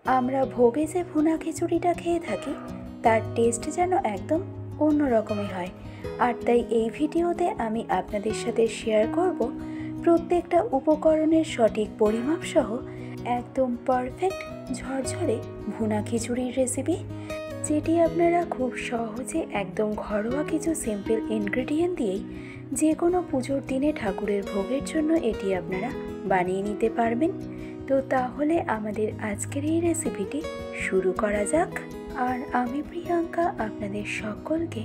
আমরা ভোগে যে ভুনা খিচুড়িটা খেয়ে থাকি তার টেস্ট যেন একদম অন্য রকমই হয়। আর তাই এই ভিডিওতে আমি আপনাদের সাথে শেয়ার করব প্রত্যেকটা উপকরণের সঠিক পরিমাপ সহ একদম পারফেক্ট ঝরঝরে ভুনা খিচুড়ির রেসিপি, যেটি আপনারা খুব সহজে একদম ঘরোয়া কিছু সিম্পল ইনগ্রেডিয়েন্ট দিয়েই যে কোনো পুজোর দিনে ঠাকুরের ভোগের জন্য এটি আপনারা বানিয়ে নিতে পারবেন। তো তাহলে আমাদের আজকের এই রেসিপিটি শুরু করা যাক। আর আমি প্রিয়াঙ্কা আপনাদের সকলকে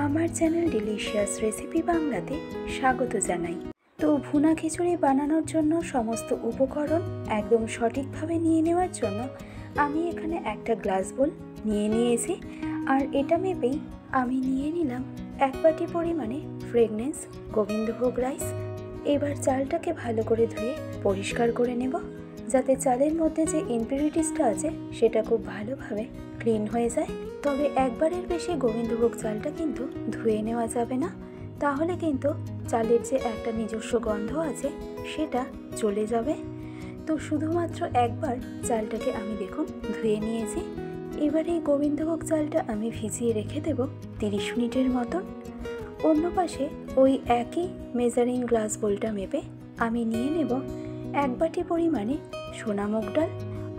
আমার চ্যানেল ডিলিশিয়াস রেসিপি বাংলাতে স্বাগত জানাই। তো ভুনা খিচুড়ি বানানোর জন্য সমস্ত উপকরণ একদম সঠিকভাবে নিয়ে নেওয়ার জন্য আমি এখানে একটা গ্লাস বোল নিয়ে নিয়েছি। আর এটা মেপেই আমি নিয়ে নিলাম 1 বাটি পরিমাণে ফ্রেগনেন্স গোবিন্দভোগ রাইস। এবার চালটাকে ভালো করে ধুয়ে পরিষ্কার করে নেব, যাতে চালের মধ্যে যে ইমপিউরিটিসটা আছে সেটা খুব ভালোভাবে ক্লিন হয়ে যায়। তবে একবারের বেশি গোবিন্দভোগ চালটা কিন্তু ধুয়ে নেওয়া যাবে না, তাহলে কিন্তু চালের যে একটা নিজস্ব গন্ধ আছে সেটা চলে যাবে। তো শুধুমাত্র একবার চালটাকে আমি দেখুন ধুয়ে নিয়েছি। এবার এই গোবিন্দভোগ চালটা আমি ভিজিয়ে রেখে দেব 30 মিনিটের মতন। অন্য পাশে ওই একই মেজারিং গ্লাস বোলটা মেপে আমি নিয়ে নেব 1 বাটি পরিমাণে সোনা মুগ ডাল,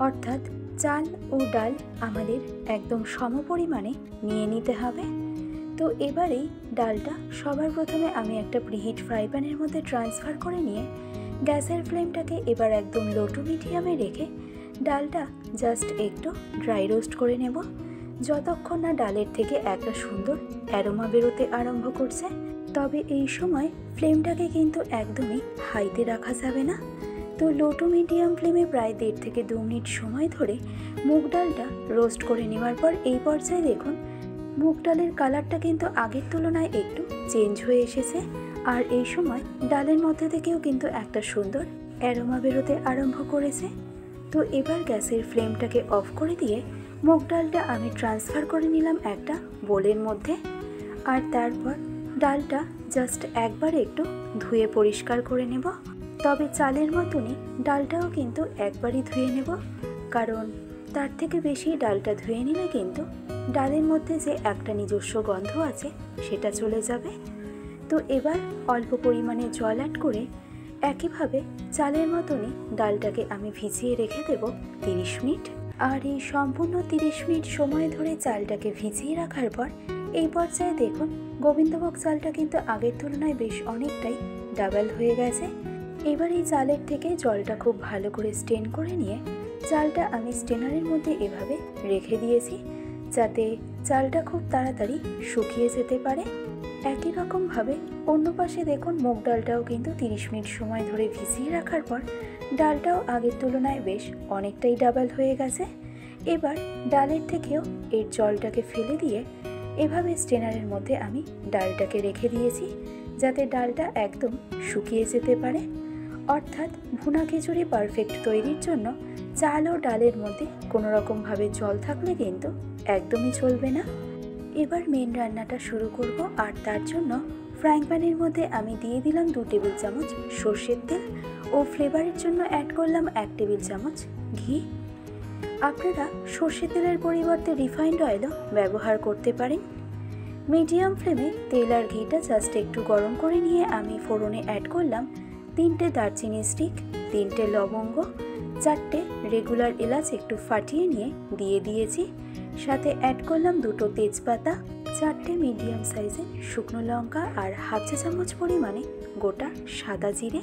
অর্থাৎ চাল ও ডাল আমাদের একদম সম পরিমাণে নিয়ে নিতে হবে। তো এবারেই ডালটা সবার প্রথমে আমি একটা প্রিহিট ফ্রাই প্যানের মধ্যে ট্রান্সফার করে নিয়ে গ্যাসের ফ্লেমটাকে এবার একদম লো টু মিডিয়ামে রেখে ডালটা জাস্ট একটু ড্রাই রোস্ট করে নেব, যতক্ষণ না ডালের থেকে একটা সুন্দর অ্যারোমা বেরোতে আরম্ভ করছে। তবে এই সময় ফ্লেমটাকে কিন্তু একদমই হাইতে রাখা যাবে না। তো লো টু মিডিয়াম ফ্লেমে প্রায় 1.5 থেকে 2 মিনিট সময় ধরে মুগ ডালটা রোস্ট করে নেওয়ার পর এই পর্যায়ে দেখুন মুগ ডালের কালারটা কিন্তু আগের তুলনায় একটু চেঞ্জ হয়ে এসেছে। আর এই সময় ডালের মধ্যে থেকেও কিন্তু একটা সুন্দর অ্যারোমা বেরোতে আরম্ভ করেছে। তো এবার গ্যাসের ফ্লেমটাকে অফ করে দিয়ে মুগ ডালটা আমি ট্রান্সফার করে নিলাম একটা বোলের মধ্যে। আর তারপর ডালটা জাস্ট একবার একটু ধুয়ে পরিষ্কার করে নেব। তবে চালের মতনই ডালটাও কিন্তু একবারই ধুয়ে নেব, কারণ তার থেকে বেশি ডালটা ধুয়ে নিলে কিন্তু ডালের মধ্যে যে একটা নিজস্ব গন্ধ আছে সেটা চলে যাবে। তো এবার অল্প পরিমাণে জল অ্যাড করে একইভাবে চালের মতনই ডালটাকে আমি ভিজিয়ে রেখে দেব 30 মিনিট। আর এই সম্পূর্ণ 30 মিনিট সময় ধরে চালটাকে ভিজিয়ে রাখার পর এই পর্যায়ে দেখুন গোবিন্দভোগ চালটা কিন্তু আগের তুলনায় বেশ অনেকটাই ডাবল হয়ে গেছে। এবার এই চালের থেকে জলটা খুব ভালো করে স্টেন করে নিয়ে চালটা আমি স্টেনারের মধ্যে এভাবে রেখে দিয়েছি, যাতে চালটা খুব তাড়াতাড়ি শুকিয়ে যেতে পারে। একই রকমভাবে অন্য পাশে দেখুন মুগ ডালটাও কিন্তু 30 মিনিট সময় ধরে ভিজিয়ে রাখার পর ডালটাও আগের তুলনায় বেশ অনেকটাই ডাবল হয়ে গেছে। এবার ডালের থেকেও এর জলটাকে ফেলে দিয়ে এভাবে স্টেনারের মধ্যে আমি ডালটাকে রেখে দিয়েছি, যাতে ডালটা একদম শুকিয়ে যেতে পারে। অর্থাৎ ভুনা খিচুড়ি পারফেক্ট তৈরির জন্য চাল ও ডালের মধ্যে কোনো রকমভাবে জল থাকলে কিন্তু একদমই চলবে না। এবার মেন রান্নাটা শুরু করব। আর তার জন্য ফ্রাইং প্যানের মধ্যে আমি দিয়ে দিলাম 2 টেবিল চামচ সর্ষের তেল ও ফ্লেভারের জন্য অ্যাড করলাম 1 টেবিল চামচ ঘি। আপনারা সর্ষের তেলের পরিবর্তে রিফাইন্ড অয়েলও ব্যবহার করতে পারেন। মিডিয়াম ফ্লেমে তেল আর ঘিটা জাস্ট একটু গরম করে নিয়ে আমি ফোড়নে অ্যাড করলাম 3টে দারচিনি স্টিক, 3টে লবঙ্গ, 4টে রেগুলার এলাচ একটু ফাটিয়ে নিয়ে দিয়ে দিয়েছি। সাথে অ্যাড করলাম 2টো তেজপাতা, 4টে মিডিয়াম সাইজের শুকনো লঙ্কা আর হাফ চা চামচ পরিমাণে গোটা সাদা জিরে।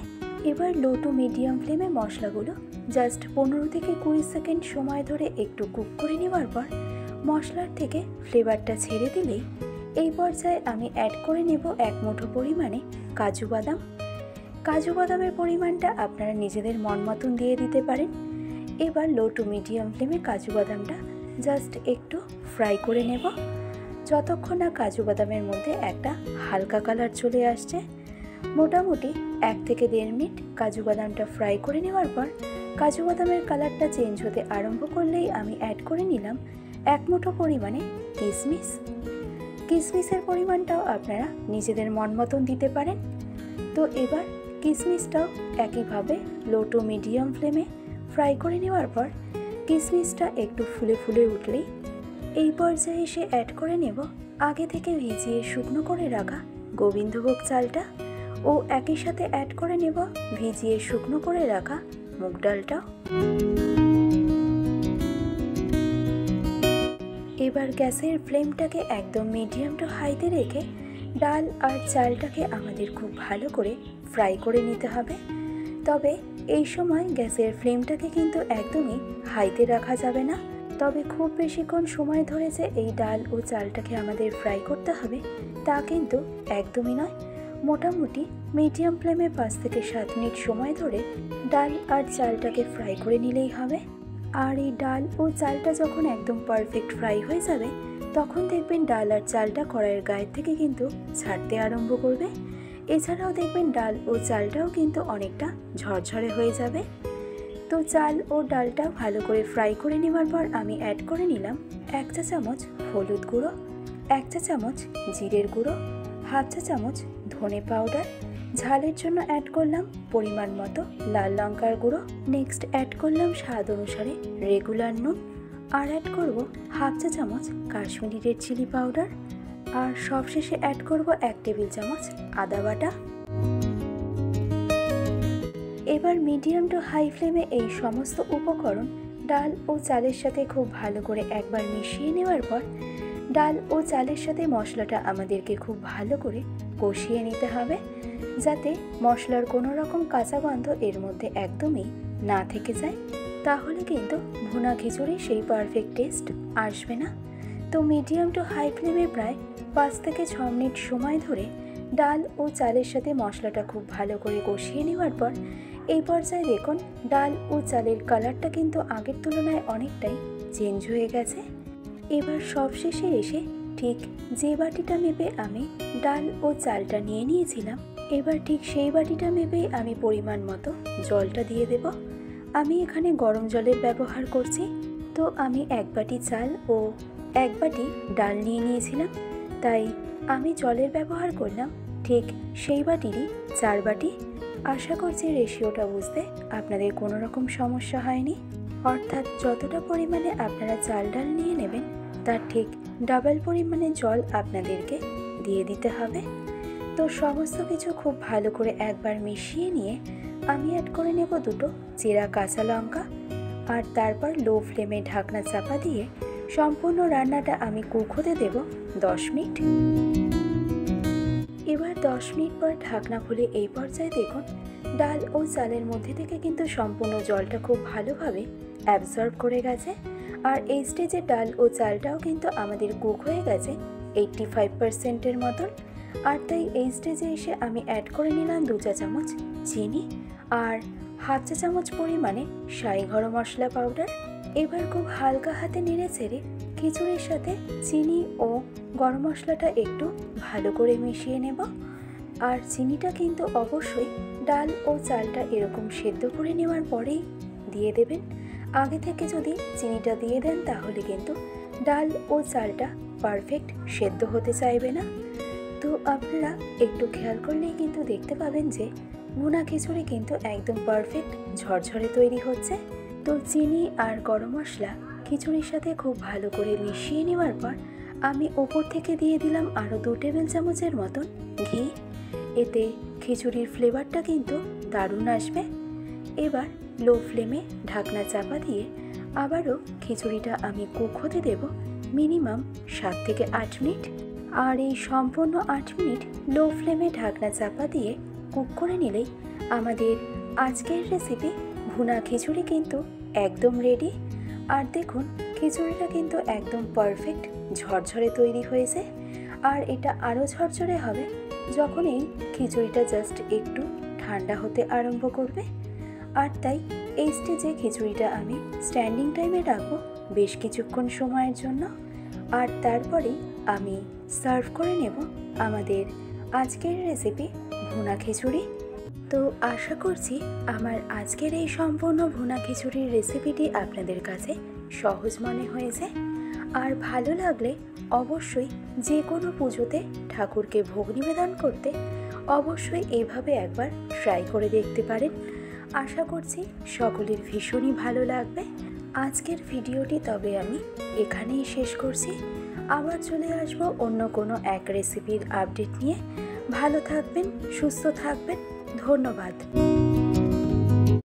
এবার লো টু মিডিয়াম ফ্লেমে মশলাগুলো জাস্ট 15 থেকে 20 সেকেন্ড সময় ধরে একটু কুক করে নেওয়ার পর মশলার থেকে ফ্লেভারটা ছেড়ে দিলেই এই পর্যায়ে আমি অ্যাড করে নেব 1 মুঠো পরিমাণে কাজু বাদাম। কাজু বাদামের পরিমাণটা আপনারা নিজেদের মন মতন দিয়ে দিতে পারেন। এবার লো টু মিডিয়াম ফ্লেমে কাজু বাদামটা জাস্ট একটু ফ্রাই করে নেব, যতক্ষণ না কাজু বাদামের মধ্যে একটা হালকা কালার চলে আসছে। মোটামুটি 1 থেকে 1.5 মিনিট কাজু বাদামটা ফ্রাই করে নেওয়ার পর কাজু বাদামের কালারটা চেঞ্জ হতে আরম্ভ করলেই আমি অ্যাড করে নিলাম 1 মুঠো পরিমাণে কিশমিশ। কিশমিশের পরিমাণটাও আপনারা নিজেদের মন মতন দিতে পারেন। তো এবার কিশমিশটাও একইভাবে লো টু মিডিয়াম ফ্লেমে ফ্রাই করে নেওয়ার পর কিশমিশটা একটু ফুলে ফুলে উঠলেই এই পর্যায়ে এসে অ্যাড করে নেব আগে থেকে ভিজিয়ে শুকনো করে রাখা গোবিন্দভোগ চালটা ও একই সাথে অ্যাড করে নেব ভিজিয়ে শুকনো করে রাখা মুগ ডালটা। এবার গ্যাসের ফ্লেমটাকে একদম মিডিয়াম টু হাইতে রেখে ডাল আর চালটাকে আমাদের খুব ভালো করে ফ্রাই করে নিতে হবে। তবে এই সময় গ্যাসের ফ্লেমটাকে কিন্তু একদমই হাইতে রাখা যাবে না। তবে খুব বেশিক্ষণ সময় ধরে যে এই ডাল ও চালটাকে আমাদের ফ্রাই করতে হবে তা কিন্তু একদমই নয়। মোটামুটি মিডিয়াম ফ্লেমে 5 থেকে 7 মিনিট সময় ধরে ডাল আর চালটাকে ফ্রাই করে নিলেই হবে। আর এই ডাল ও চালটা যখন একদম পারফেক্ট ফ্রাই হয়ে যাবে তখন দেখবেন ডাল আর চালটা কড়াইয়ের গায়ের থেকে কিন্তু ছাড়তে আরম্ভ করবে। এছাড়াও দেখবেন ডাল ও চালটাও কিন্তু অনেকটা ঝরঝরে হয়ে যাবে। তো চাল ও ডালটা ভালো করে ফ্রাই করে নেওয়ার পর আমি অ্যাড করে নিলাম 1 চা চামচ হলুদ গুঁড়ো, 1 চা চামচ জিরের গুঁড়ো, হাফ চা চামচ ধনে পাউডার, ঝালের জন্য অ্যাড করলাম পরিমাণ মতো লাল লঙ্কার গুঁড়ো, নেক্সট অ্যাড করলাম স্বাদ অনুসারে রেগুলার নুন, আর অ্যাড করব হাফ চা চামচ কাশ্মীরি রেড চিলি পাউডার, আর সবশেষে অ্যাড করব 1 টেবিল চামচ আদা বাটা। এবার মিডিয়াম টু হাই ফ্লেমে এই সমস্ত উপকরণ ডাল ও চালের সাথে খুব ভালো করে একবার মিশিয়ে নেওয়ার পর ডাল ও চালের সাথে মশলাটা আমাদেরকে খুব ভালো করে কষিয়ে নিতে হবে, যাতে মশলার কোনো রকম কাঁচা গন্ধ এর মধ্যে একদমই না থেকে যায়। তাহলে কিন্তু ভুনা খিচুড়ি সেই পারফেক্ট টেস্ট আসবে না। তো মিডিয়াম টু হাই ফ্লেমে প্রায় 5 থেকে 6 মিনিট সময় ধরে ডাল ও চালের সাথে মশলাটা খুব ভালো করে কষিয়ে নেওয়ার পর এই পর্যায়ে দেখুন ডাল ও চালের কালারটা কিন্তু আগের তুলনায় অনেকটাই চেঞ্জ হয়ে গেছে। এবার সবশেষে এসে ঠিক যে বাটিটা মেপে আমি ডাল ও চালটা নিয়ে নিয়েছিলাম, এবার ঠিক সেই বাটিটা মেপেই আমি পরিমাণ মতো জলটা দিয়ে দেব। আমি এখানে গরম জলের ব্যবহার করছি। তো আমি 1 বাটি চাল ও 1 বাটি ডাল নিয়ে নিয়েছিলাম, তাই আমি জলের ব্যবহার করলাম ঠিক সেই বাটিরই 4 বাটি। আশা করছি রেশিওটা বুঝতে আপনাদের কোনো রকম সমস্যা হয়নি। অর্থাৎ যতটা পরিমাণে আপনারা চাল ডাল নিয়ে নেবেন তার ঠিক ডাবল পরিমাণে জল আপনাদেরকে দিয়ে দিতে হবে। তো সমস্ত কিছু খুব ভালো করে একবার মিশিয়ে নিয়ে আমি অ্যাড করে নেব 2টো চেরা কাঁচা লঙ্কা, আর তারপর লো ফ্লেমে ঢাকনা চাপা দিয়ে সম্পূর্ণ রান্নাটা আমি কুক হতে দেব 10 মিনিট। এবার 10 মিনিট পর ঢাকনা খুলে এই পর্যায়ে দেখুন ডাল ও চালের মধ্যে থেকে কিন্তু সম্পূর্ণ জলটা খুব ভালোভাবে অ্যাবজর্ব করে গেছে। আর এই স্টেজে ডাল ও চালটাও কিন্তু আমাদের কুক হয়ে গেছে 85%-এর মতন। আর তাই এই স্টেজে এসে আমি অ্যাড করে নিলাম 2 চা চামচ চিনি আর হাফ চা চামচ পরিমাণে শাহি গরম মশলা পাউডার। এবার খুব হালকা হাতে নেড়ে ছেড়ে খিচুড়ির সাথে চিনি ও গরম মশলাটা একটু ভালো করে মিশিয়ে নেব। আর চিনিটা কিন্তু অবশ্যই ডাল ও চালটা এরকম সেদ্ধ করে নেওয়ার পরেই দিয়ে দেবেন। আগে থেকে যদি চিনিটা দিয়ে দেন তাহলে কিন্তু ডাল ও চালটা পারফেক্ট সেদ্ধ হতে চাইবে না। তো আপনারা একটু খেয়াল করলেই কিন্তু দেখতে পাবেন যে ভুনা খিচুড়ি কিন্তু একদম পারফেক্ট ঝরঝরে তৈরি হচ্ছে। তো চিনি আর গরম মশলা খিচুড়ির সাথে খুব ভালো করে মিশিয়ে নেওয়ার পর আমি ওপর থেকে দিয়ে দিলাম আরও 2 টেবিল চামচের মতন ঘি। এতে খিচুড়ির ফ্লেভারটা কিন্তু দারুণ আসবে। এবার লো ফ্লেমে ঢাকনা চাপা দিয়ে আবারও খিচুড়িটা আমি কুক হতে দেব মিনিমাম 7 থেকে 8 মিনিট। আর এই সম্পূর্ণ 8 মিনিট লো ফ্লেমে ঢাকনা চাপা দিয়ে কুক করে নিলেই আমাদের আজকের রেসিপি ভুনা খিচুড়ি কিন্তু একদম রেডি। আর দেখুন খিচুড়িটা কিন্তু একদম পারফেক্ট ঝরঝরে তৈরি হয়েছে। আর এটা আরও ঝরঝরে হবে যখন এই খিচুড়িটা জাস্ট একটু ঠান্ডা হতে আরম্ভ করবে। আর তাই এই স্টেজে খিচুড়িটা আমি স্ট্যান্ডিং টাইমে রাখবো বেশ কিছুক্ষণ সময়ের জন্য। আর তারপরেই আমি সার্ভ করে নেব আমাদের আজকের রেসিপি ভুনা খিচুড়ি। তো আশা করছি আমার আজকের এই সম্পূর্ণ ভুনা খিচুড়ির রেসিপিটি আপনাদের কাছে সহজ মনে হয়েছে। আর ভালো লাগলে অবশ্যই যে কোনো পুজোতে ঠাকুরকে ভোগ নিবেদন করতে অবশ্যই এইভাবে একবার ট্রাই করে দেখতে পারেন। আশা করছি সকলের ভীষণই ভালো লাগবে। আজকের ভিডিওটি তবে আমি এখানেই শেষ করছি। আবার চলে আসব অন্য কোনো এক রেসিপির আপডেট নিয়ে। ভালো থাকবেন, সুস্থ থাকবেন। ধন্যবাদ।